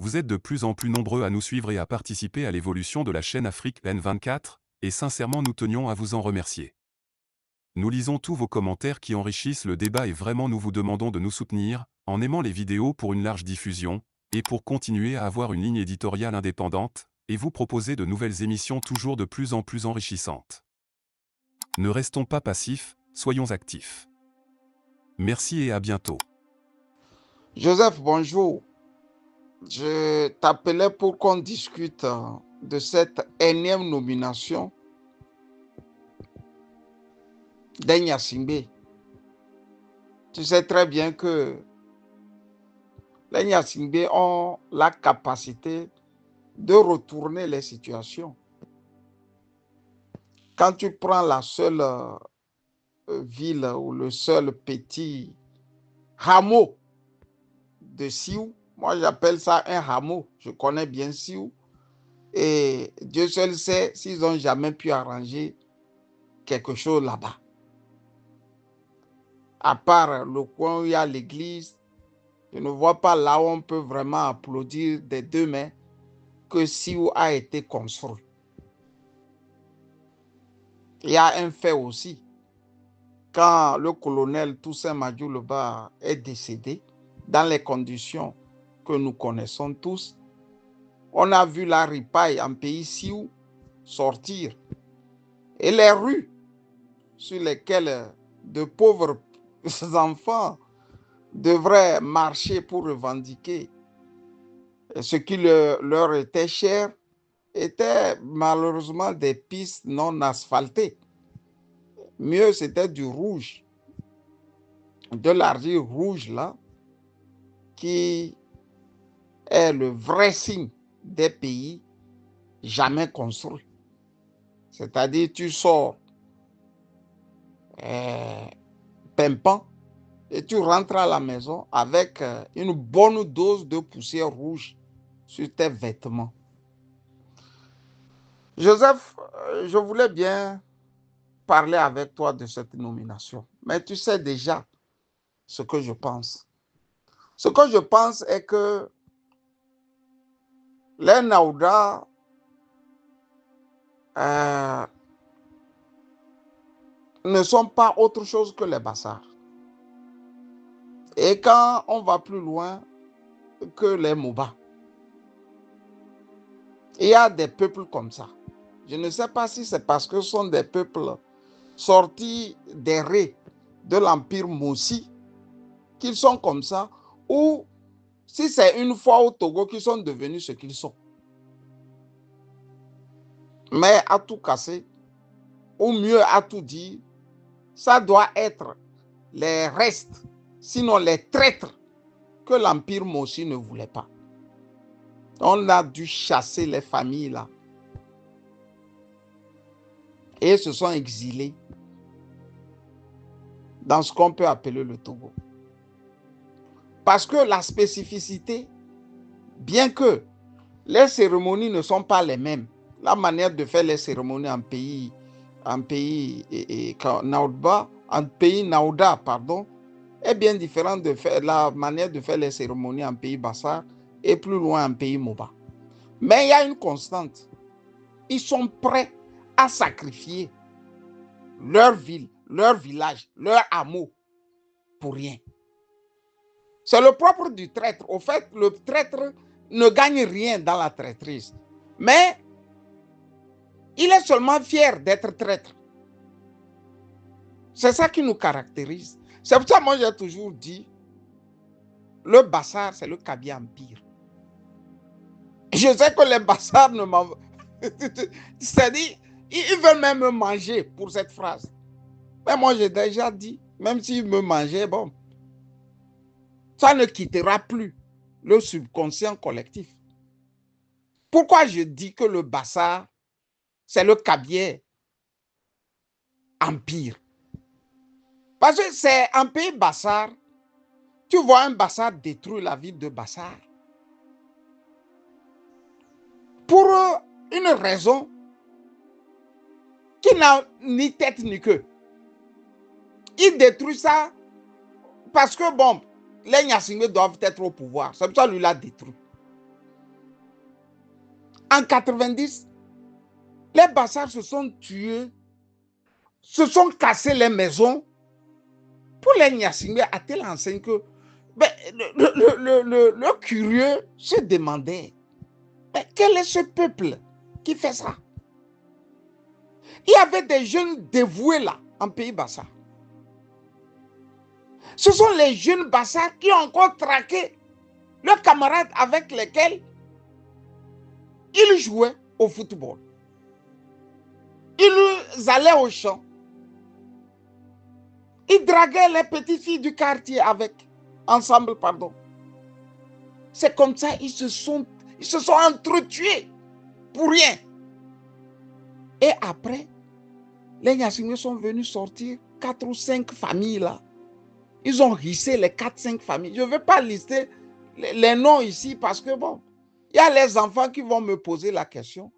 Vous êtes de plus en plus nombreux à nous suivre et à participer à l'évolution de la chaîne Afrique N24, et sincèrement nous tenions à vous en remercier. Nous lisons tous vos commentaires qui enrichissent le débat et vraiment nous vous demandons de nous soutenir, en aimant les vidéos pour une large diffusion, et pour continuer à avoir une ligne éditoriale indépendante, et vous proposer de nouvelles émissions toujours de plus en plus enrichissantes. Ne restons pas passifs, soyons actifs. Merci et à bientôt. Joseph, bonjour. Je t'appelais pour qu'on discute de cette énième nomination d'Enyasingbe. Tu sais très bien que les Enyasingbe ont la capacité de retourner les situations. Quand tu prends la seule ville ou le seul petit hameau de Sioux, moi j'appelle ça un hameau, je connais bien Sioux, et Dieu seul sait s'ils n'ont jamais pu arranger quelque chose là-bas. À part le coin où il y a l'église, je ne vois pas là où on peut vraiment applaudir des deux mains que Sioux a été construit. Il y a un fait aussi. Quand le colonel Toussaint Madjouloba est décédé, dans les conditions que nous connaissons tous, on a vu la ripaille en pays Sioux sortir. Et les rues sur lesquelles de pauvres enfants devraient marcher pour revendiquer ce qui leur était cher, étaient malheureusement des pistes non asphaltées. Mieux, c'était du rouge, de l'argile rouge là, qui est le vrai signe des pays jamais construits. C'est-à-dire, tu sors pimpant et tu rentres à la maison avec une bonne dose de poussière rouge sur tes vêtements. Joseph, je voulais bien parler avec toi de cette nomination, mais tu sais déjà ce que je pense. Ce que je pense est que les Naouda ne sont pas autre chose que les Bassars. Et quand on va plus loin que les Moba, il y a des peuples comme ça. Je ne sais pas si c'est parce que ce sont des peuples sortis des raies de l'Empire Mossi qu'ils sont comme ça, ou si c'est une fois au Togo qu'ils sont devenus ce qu'ils sont. Mais à tout casser, ou mieux à tout dire, ça doit être les restes, sinon les traîtres que l'Empire Mossi ne voulait pas. On a dû chasser les familles là. Et se sont exilés dans ce qu'on peut appeler le Togo. Parce que la spécificité, bien que les cérémonies ne sont pas les mêmes, la manière de faire les cérémonies en pays Naouda, pardon, est bien différente de faire la manière de faire les cérémonies en pays Bassar et plus loin en pays Moba. Mais il y a une constante. Ils sont prêts à sacrifier leur ville, leur village, leur hameau pour rien. C'est le propre du traître. Au fait, le traître ne gagne rien dans la traîtrise. Mais il est seulement fier d'être traître. C'est ça qui nous caractérise. C'est pour ça que moi j'ai toujours dit, le Bassar, c'est le Kabylie Empire. Je sais que les Bassars ne m'en... C'est-à-dire, ils veulent même me manger pour cette phrase. Mais moi j'ai déjà dit, même s'ils me mangeaient, bon, ça ne quittera plus le subconscient collectif. Pourquoi je dis que le Bassar, c'est le Kabylie Empire? Parce que c'est un pays Bassar. Tu vois un Bassar détruire la ville de Bassar. Pour une raison qui n'a ni tête ni queue. Il détruit ça parce que, bon, les Enyasingbe doivent être au pouvoir. C'est pour ça qu'il l'a détruit. En 90, les Bassars se sont tués, se sont cassés les maisons. Pour les Gnassingbé, a-t-il l'enseigne que le curieux se demandait, mais quel est ce peuple qui fait ça? Il y avait des jeunes dévoués là, en pays Bassar. Ce sont les jeunes Bassars qui ont encore traqué leurs camarades avec lesquels ils jouaient au football. Ils allaient au champ. Ils draguaient les petites filles du quartier ensemble. C'est comme ça ils se sont entretués pour rien. Et après, les Gnassingbé sont venus sortir 4 ou 5 familles là. Ils ont hissé les 4-5 familles. Je ne vais pas lister les noms ici parce que bon, il y a les enfants qui vont me poser la question.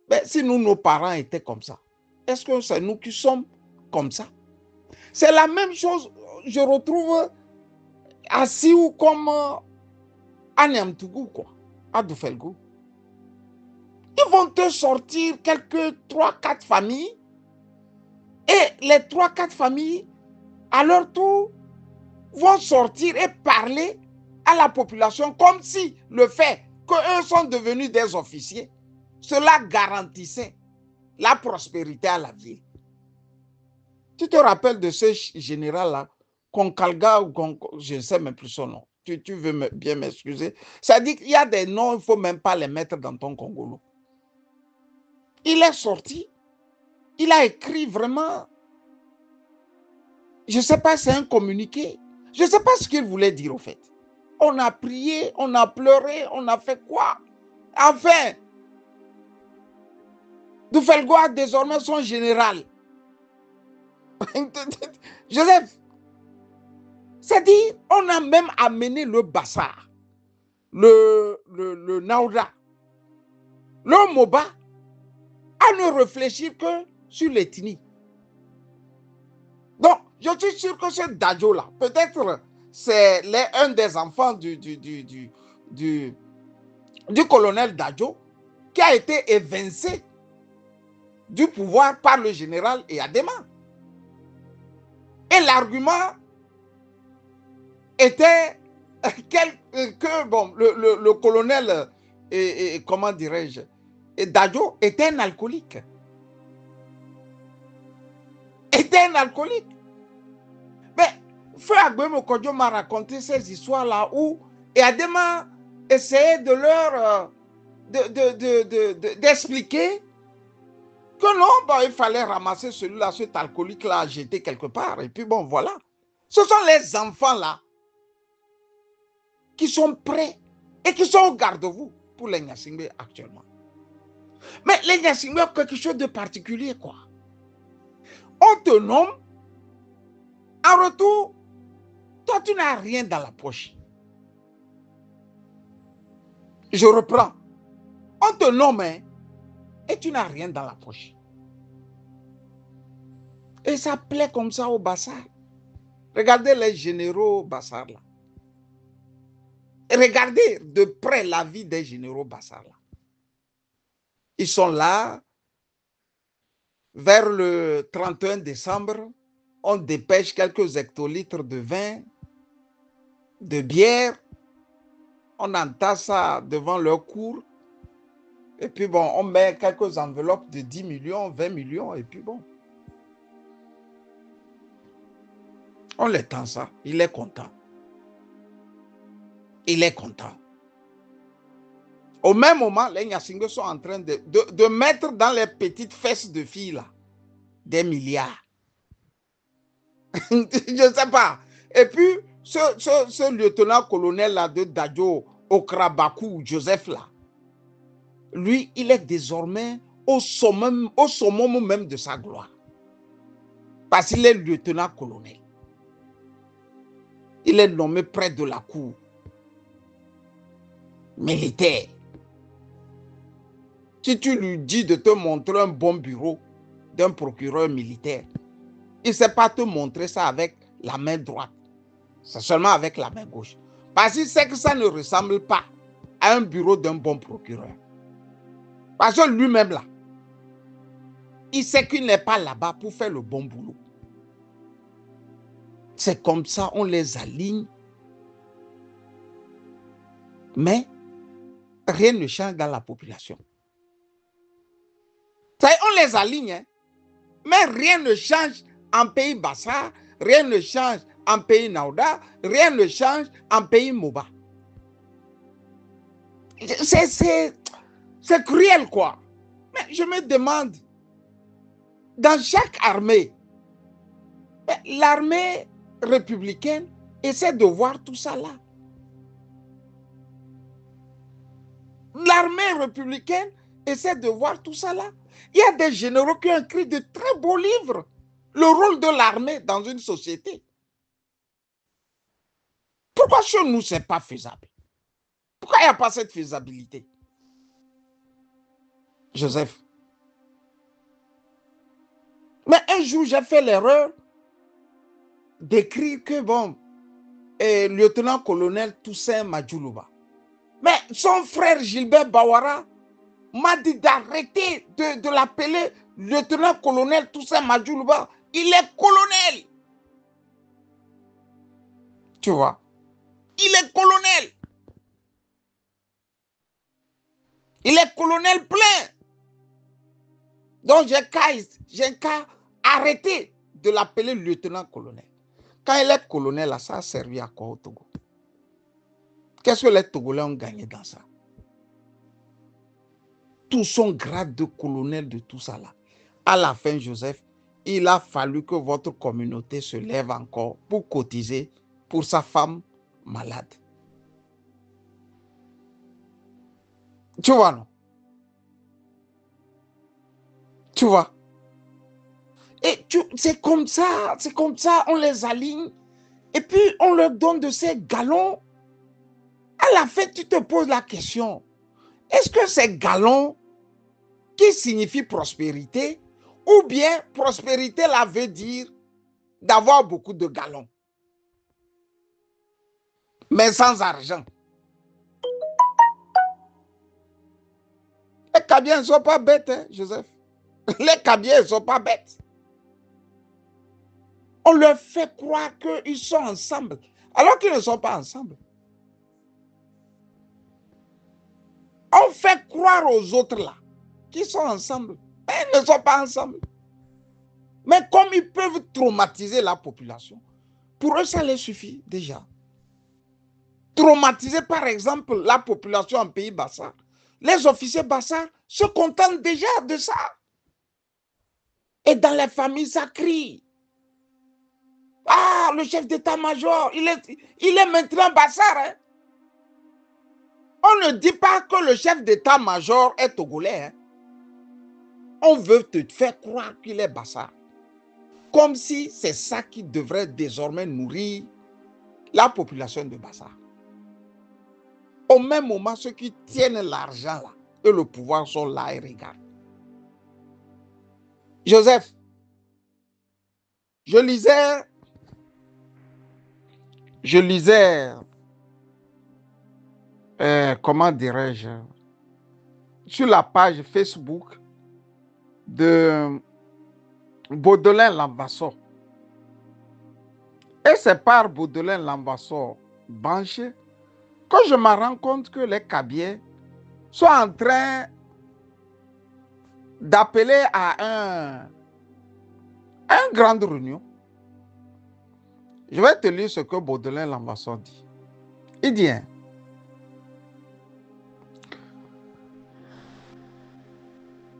Mais si nos parents étaient comme ça, est-ce que c'est nous qui sommes comme ça? C'est la même chose, je retrouve à Sioux comme à Niamtougou, quoi, à Doufelgou. Ils vont te sortir quelques 3-4 familles et les 3-4 familles, à leur tour, vont sortir et parler à la population comme si le fait qu'eux sont devenus des officiers, cela garantissait la prospérité à la ville. Tu te rappelles de ce général-là, Konkalga ou je ne sais même plus son nom. Tu veux bien m'excuser. Ça dit qu'il y a des noms, il ne faut même pas les mettre dans ton Congolo. Il est sorti, il a écrit vraiment, je ne sais pas, c'est un communiqué. Je ne sais pas ce qu'il voulait dire au fait. On a prié, on a pleuré, on a fait quoi? Enfin, Doufelgou a désormais son général. Joseph, c'est-à-dire, on a même amené le Bassar, le Naouda, le Moba, à ne réfléchir que sur l'ethnie. Donc, je suis sûr que ce Dadjo-là, peut-être c'est un des enfants du colonel Dadjo qui a été évincé du pouvoir par le général Eyadema. Et l'argument était que bon, le colonel, comment dirais-je, Dadjo était un alcoolique. Mais Feu Agbemo Kodjo m'a raconté ces histoires-là où Eyadema essayait de leur d'expliquer que non, bah, il fallait ramasser celui-là, cet alcoolique-là, jeter quelque part. Et puis bon, voilà. Ce sont les enfants-là qui sont prêts et qui sont au garde-vous pour les Gnassingbé actuellement. Mais les Gnassingbé ont quelque chose de particulier, quoi. On te nomme, en retour, toi, tu n'as rien dans la poche. Je reprends. On te nomme, hein, et tu n'as rien dans la poche. Et ça plaît comme ça au Bassar. Regardez les généraux Bassar là. Regardez de près la vie des généraux Bassar là. Ils sont là, vers le 31 décembre, on dépêche quelques hectolitres de vin, de bière, on entasse ça devant leur cour, et puis bon, on met quelques enveloppes de 10 millions, 20 millions, et puis bon. On les tend ça, il est content. Il est content. Au même moment, les Gnassingbé sont en train de mettre dans les petites fesses de filles là, des milliards. Je ne sais pas. Et puis, ce lieutenant-colonel là de Dadjo, Okrabakou, Joseph là, lui, il est désormais au summum même de sa gloire. Parce qu'il est lieutenant-colonel. Il est nommé près de la cour militaire. Si tu lui dis de te montrer un bon bureau d'un procureur militaire, il ne sait pas te montrer ça avec la main droite. C'est seulement avec la main gauche. Parce qu'il sait que ça ne ressemble pas à un bureau d'un bon procureur. Parce que lui-même là, il sait qu'il n'est pas là-bas pour faire le bon boulot. C'est comme ça, on les aligne. Mais rien ne change dans la population. On les aligne, hein, mais rien ne change en pays Bassa, rien ne change en pays Naouda, rien ne change en pays Moba. C'est cruel, quoi. Mais je me demande, dans chaque armée, l'armée républicaine essaie de voir tout ça là. L'armée républicaine essaie de voir tout ça là. Il y a des généraux qui ont écrit de très beaux livres. Le rôle de l'armée dans une société. Pourquoi chez nous, ce n'est pas faisable? Pourquoi il n'y a pas cette faisabilité? Joseph. Mais un jour, j'ai fait l'erreur d'écrire que, bon, lieutenant-colonel Toussaint Madjoulouba. Mais son frère Gilbert Bawara m'a dit d'arrêter de l'appeler lieutenant-colonel Toussaint Madjoulouba. Il est colonel. Tu vois? Il est colonel. Il est colonel plein. Donc, j'ai qu'à arrêter de l'appeler lieutenant-colonel. Quand il est colonel, ça a servi à quoi au Togo? Qu'est-ce que les Togolais ont gagné dans ça? Tout son grade de colonel de tout ça là. À la fin, Joseph, il a fallu que votre communauté se lève encore pour cotiser pour sa femme malade. Tu vois, non? Tu vois? Et c'est comme ça, on les aligne. Et puis, on leur donne de ces galons. À la fin, tu te poses la question, est-ce que ces galons qui signifient prospérité, ou bien prospérité, là, veut dire d'avoir beaucoup de galons, mais sans argent? Les Kabyens ne sont pas bêtes, hein, Joseph. Les Kabyens ne sont pas bêtes. On leur fait croire qu'ils sont ensemble, alors qu'ils ne sont pas ensemble. On fait croire aux autres là qu'ils sont ensemble, mais ils ne sont pas ensemble. Mais comme ils peuvent traumatiser la population, pour eux, ça les suffit déjà. Traumatiser, par exemple, la population en pays Bassa. Les officiers Bassa se contentent déjà de ça. Et dans les familles, ça crie. Ah, le chef d'état-major, il est maintenant Bassar. Hein? On ne dit pas que le chef d'état-major est togolais. Hein? On veut te faire croire qu'il est Bassar. Comme si c'est ça qui devrait désormais nourrir la population de Bassar. Au même moment, ceux qui tiennent l'argent là et le pouvoir sont là et regardent. Joseph, je lisais, comment dirais-je, sur la page Facebook de Baudelaire Lambassor. Et c'est par Baudelaire Lambassor branché que je me rends compte que les Kabyens sont en train d'appeler à une grande réunion. Je vais te lire ce que Baudelaire Lambassor dit. Il dit, hein,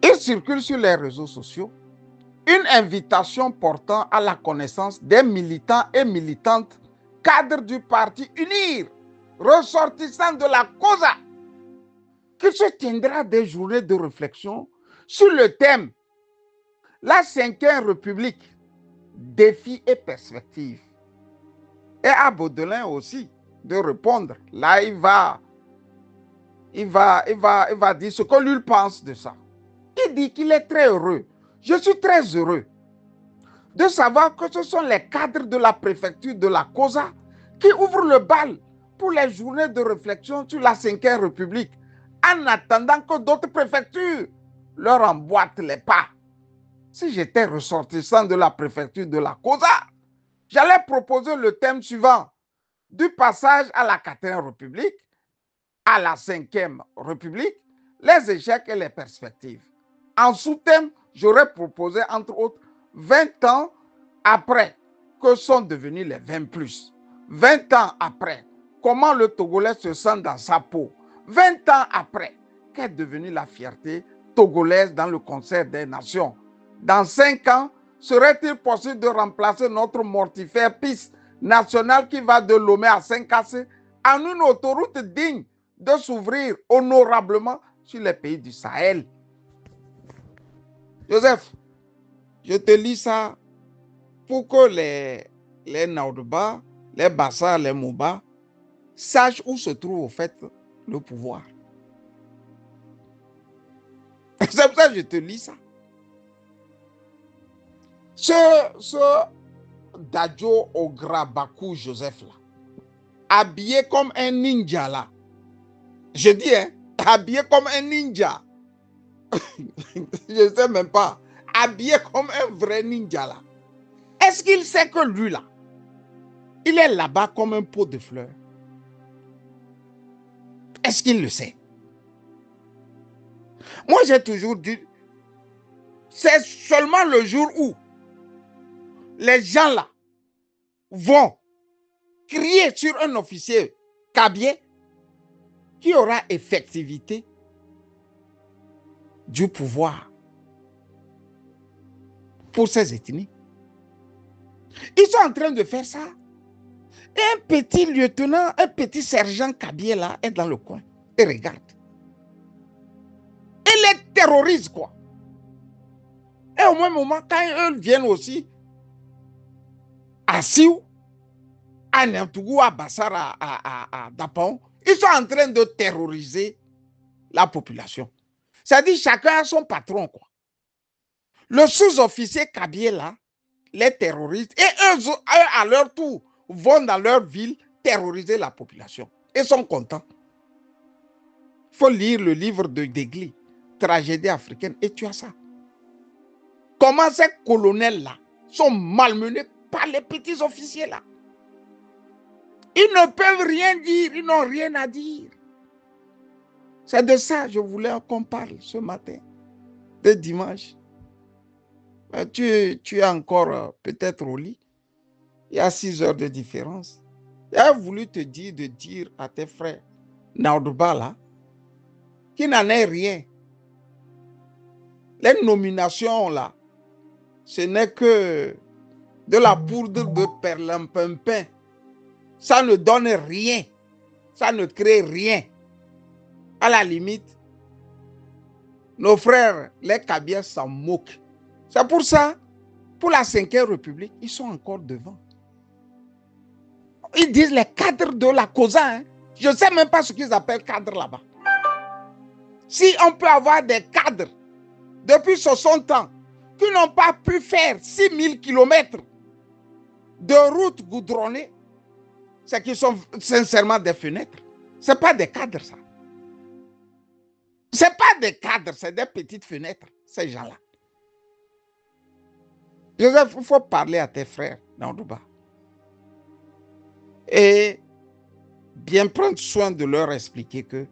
il circule sur les réseaux sociaux une invitation portant à la connaissance des militants et militantes cadres du parti UNIR, ressortissants de la COSA, qu'il se tiendra des journées de réflexion sur le thème « La 5e République, défis et perspectives ». Et à Baudelaire aussi de répondre. Là, il va dire ce que lui pense de ça. Il dit qu'il est très heureux. Je suis très heureux de savoir que ce sont les cadres de la préfecture de la COSA qui ouvrent le bal pour les journées de réflexion sur la 5e République en attendant que d'autres préfectures leur emboîtent les pas. Si j'étais ressortissant de la préfecture de la COSA, j'allais proposer le thème suivant: du passage à la 4e République à la 5e République, les échecs et les perspectives. En sous-thème, j'aurais proposé, entre autres, 20 ans après, que sont devenus les 20+. 20 ans après, comment le Togolais se sent dans sa peau. 20 ans après, qu'est devenue la fierté togolaise dans le concert des nations. Dans 5 ans, serait-il possible de remplacer notre mortifère piste nationale qui va de Lomé à Saint-Cassé en une autoroute digne de s'ouvrir honorablement sur les pays du Sahel? Joseph, je te lis ça pour que les Naoudba, les Bassa, les Mouba sachent où se trouve au fait le pouvoir. C'est pour ça que je te lis ça. Ce Dadjo Ograbakou Joseph là, habillé comme un ninja là, je dis, hein, habillé comme un ninja. Je ne sais même pas. Habillé comme un vrai ninja là. Est-ce qu'il sait que lui là, il est là-bas comme un pot de fleurs? Est-ce qu'il le sait? Moi, j'ai toujours dit, c'est seulement le jour où les gens là vont crier sur un officier cabier qui aura effectivité du pouvoir pour ces ethnies. Ils sont en train de faire ça. Et un petit lieutenant, un petit sergent cabier là est dans le coin et regarde. Et les terrorise, quoi. Et au même moment, quand eux viennent aussi à Siou, à Nantougou, à Bassara, à Dapon, ils sont en train de terroriser la population. C'est-à-dire chacun a son patron, quoi. Le sous-officier cabier là, les terroristes, et eux, à leur tour, vont dans leur ville terroriser la population. Ils sont contents. Il faut lire le livre de Degli, Tragédie africaine, et tu as ça. Comment ces colonels-là sont malmenés par les petits officiers là. Ils ne peuvent rien dire, ils n'ont rien à dire. C'est de ça que je voulais qu'on parle ce matin, de dimanche. Tu es encore peut-être au lit. Il y a 6 heures de différence. J'ai voulu te dire de dire à tes frères Naoudba là, qui n'en est rien. Les nominations là, ce n'est que de la poudre de perlimpinpin. Ça ne donne rien. Ça ne crée rien. À la limite, nos frères, les Kabyles s'en moquent. C'est pour ça, pour la 5e République, ils sont encore devant. Ils disent les cadres de la COSA. Hein. Je ne sais même pas ce qu'ils appellent cadres là-bas. Si on peut avoir des cadres depuis 60 ans qui n'ont pas pu faire 6000 km de route goudronnée, c'est qu'ils sont sincèrement des fenêtres. Ce n'est pas des cadres, ça. Ce n'est pas des cadres, c'est des petites fenêtres, ces gens-là. Joseph, il faut parler à tes frères dans le bas. Et bien prendre soin de leur expliquer que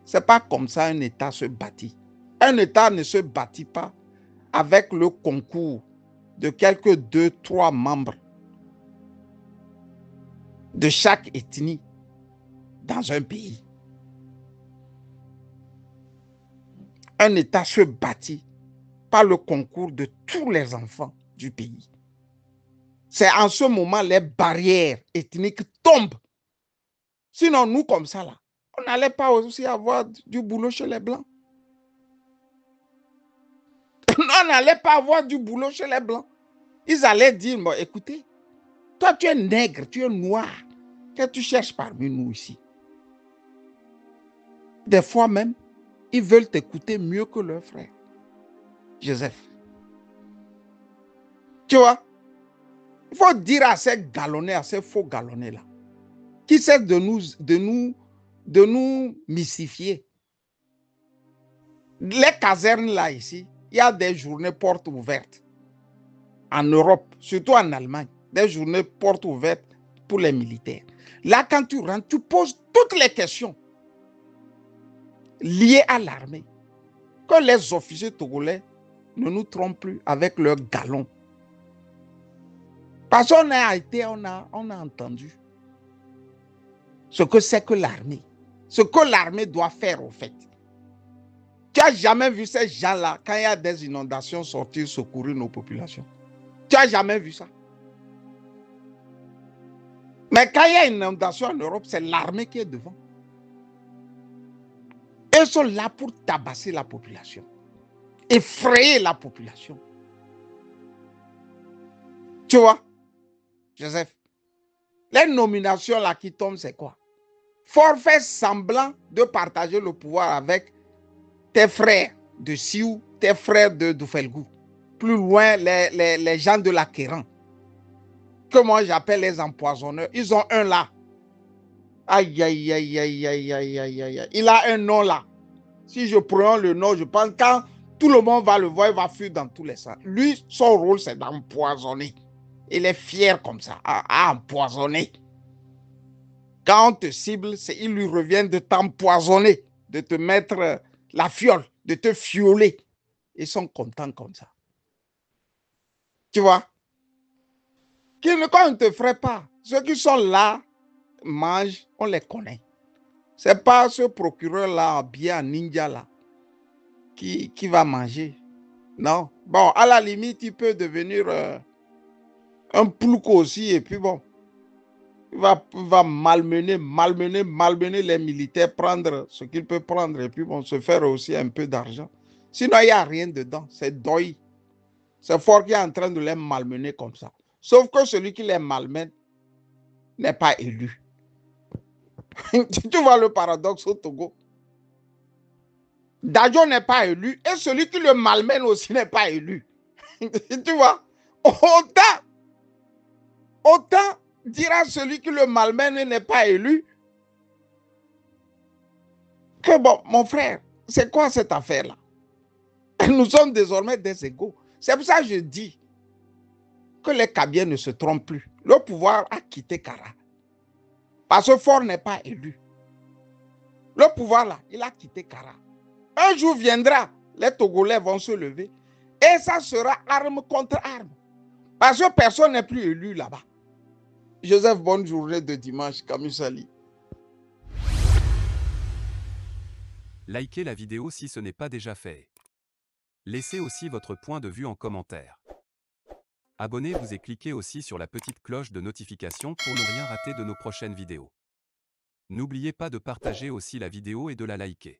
ce n'est pas comme ça un État se bâtit. Un État ne se bâtit pas avec le concours de quelques 2-3 membres de chaque ethnie dans un pays. Un État se bâtit par le concours de tous les enfants du pays. C'est en ce moment les barrières ethniques tombent. Sinon, nous, comme ça, là, on n'allait pas aussi avoir du boulot chez les Blancs. On n'allait pas avoir du boulot chez les Blancs. Ils allaient dire, bon, écoutez, toi, tu es nègre, tu es noir. Qu'est-ce que tu cherches parmi nous ici? Des fois même, ils veulent t'écouter mieux que leurs frères. Joseph. Tu vois? Il faut dire à ces galonnés, à ces faux galonnés-là, qui cessent de nous mystifier. Les casernes là ici, il y a des journées portes ouvertes. En Europe, surtout en Allemagne, des journées portes ouvertes pour les militaires. Là, quand tu rentres, tu poses toutes les questions liées à l'armée. Que les officiers togolais ne nous trompent plus avec leurs galons. Parce qu'on a été, on a entendu ce que c'est que l'armée. Ce que l'armée doit faire, au fait. Tu n'as jamais vu ces gens-là, quand il y a des inondations, sortir secourir nos populations. Tu n'as jamais vu ça. Mais quand il y a une inondation en Europe, c'est l'armée qui est devant. Ils sont là pour tabasser la population, effrayer la population. Tu vois, Joseph, les nominations là qui tombent, c'est quoi? Faut faire semblant de partager le pouvoir avec tes frères de Sioux, tes frères de Doufelgou. Plus loin, les gens de la Kéran, que moi j'appelle les empoisonneurs. Ils ont un là. Aïe, aïe, aïe, aïe, aïe, aïe, aïe, aïe. Il a un nom là. Si je prends le nom, je pense quand tout le monde va le voir, il va fuir dans tous les sens. Lui, son rôle, c'est d'empoisonner. Il est fier comme ça, à empoisonner. Quand on te cible, il lui revient de t'empoisonner, de te mettre la fiole, de te fioler. Ils sont contents comme ça. Tu vois? Quand on ne te ferait pas, ceux qui sont là, mangent, on les connaît. Ce n'est pas ce procureur-là, habillé en ninja là, qui va manger. Non. Bon, à la limite, il peut devenir un plouc aussi, et puis bon, il va malmener les militaires, prendre ce qu'il peut prendre, et puis bon, se faire aussi un peu d'argent. Sinon, il n'y a rien dedans. C'est Doi. C'est fort qui est en train de les malmener comme ça. Sauf que celui qui les malmène n'est pas élu. Tu vois le paradoxe au Togo. Dadjo n'est pas élu et celui qui le malmène aussi n'est pas élu. Tu vois? Autant dira celui qui le malmène n'est pas élu que bon, mon frère, c'est quoi cette affaire-là? Nous sommes désormais des égaux. C'est pour ça que je dis que les Kabyles ne se trompent plus. Le pouvoir a quitté Kara. Parce que Fort n'est pas élu. Le pouvoir là, il a quitté Kara. Un jour viendra, les Togolais vont se lever et ça sera arme contre arme. Parce que personne n'est plus élu là-bas. Joseph, bonne journée de dimanche. Camus Sali. Likez la vidéo si ce n'est pas déjà fait. Laissez aussi votre point de vue en commentaire. Abonnez-vous et cliquez aussi sur la petite cloche de notification pour ne rien rater de nos prochaines vidéos. N'oubliez pas de partager aussi la vidéo et de la liker.